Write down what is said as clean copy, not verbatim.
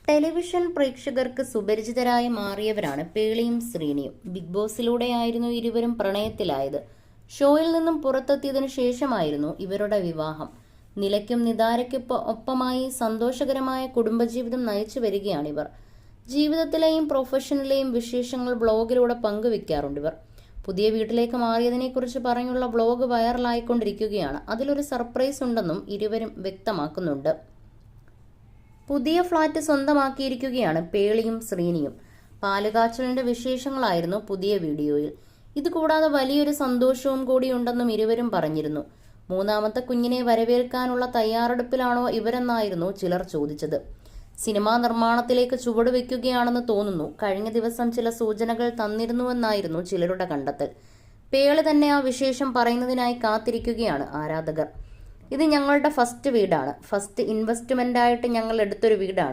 Television പ്രേക്ഷകർക്ക് സുപരിചിതരായി മാറിയവരാണ് പേളിയും ശ്രീനിയും. Big ബോസിലൂടെയായിരുന്നു ഇരുവരും പ്രണയത്തിലായത്. ഷോയിൽ നിന്നും പുറത്തെത്തിയതിനു ശേഷമായിരുന്നു ഇവരുടെ വിവാഹം. നിലയ്ക്കും ഒപ്പമായി സന്തോഷകരമായ കുടുംബജീവിതം നയിച്ചു വരികയാണിവർ. ജീവിതത്തിലെയും പ്രൊഫഷനിലെയും വിശേഷങ്ങൾ ബ്ലോഗിലൂടെ പങ്കുവെക്കാറുണ്ടിവർ. പുതിയ വീട്ടിലേക്ക് മാറിയതിനെക്കുറിച്ച് പറഞ്ഞുള്ള വ്ലോഗ് വൈറലായിക്കൊണ്ടിരിക്കുകയാണ്. അതിലൊരു സർപ്രൈസ് ഉണ്ടെന്നും ഇരുവരും വ്യക്തമാക്കുന്നുണ്ട്. പുതിയ ഫ്ളാറ്റ് സ്വന്തമാക്കിയിരിക്കുകയാണ് പേളിയും ശ്രീനിയും. പാലുകാച്ചലിന്റെ വിശേഷങ്ങളായിരുന്നു പുതിയ വീഡിയോയിൽ. ഇതുകൂടാതെ വലിയൊരു സന്തോഷവും കൂടിയുണ്ടെന്നും ഇരുവരും പറഞ്ഞിരുന്നു. മൂന്നാമത്തെ കുഞ്ഞിനെ വരവേൽക്കാനുള്ള തയ്യാറെടുപ്പിലാണോ ഇവരെന്നായിരുന്നു ചിലർ ചോദിച്ചത്. സിനിമാ നിർമ്മാണത്തിലേക്ക് ചുവടുവെക്കുകയാണെന്ന് തോന്നുന്നു. കഴിഞ്ഞ ദിവസം ചില സൂചനകൾ തന്നിരുന്നുവെന്നായിരുന്നു ചിലരുടെ കണ്ടെത്തൽ. പേളി തന്നെ ആ വിശേഷം പറയുന്നതിനായി കാത്തിരിക്കുകയാണ് ആരാധകർ. ഇത് ഞങ്ങളുടെ ഫസ്റ്റ് വീടാണ്. ഫസ്റ്റ് ഇൻവെസ്റ്റ്മെന്റായിട്ട് ഞങ്ങൾ എടുത്തൊരു വീടാണ്.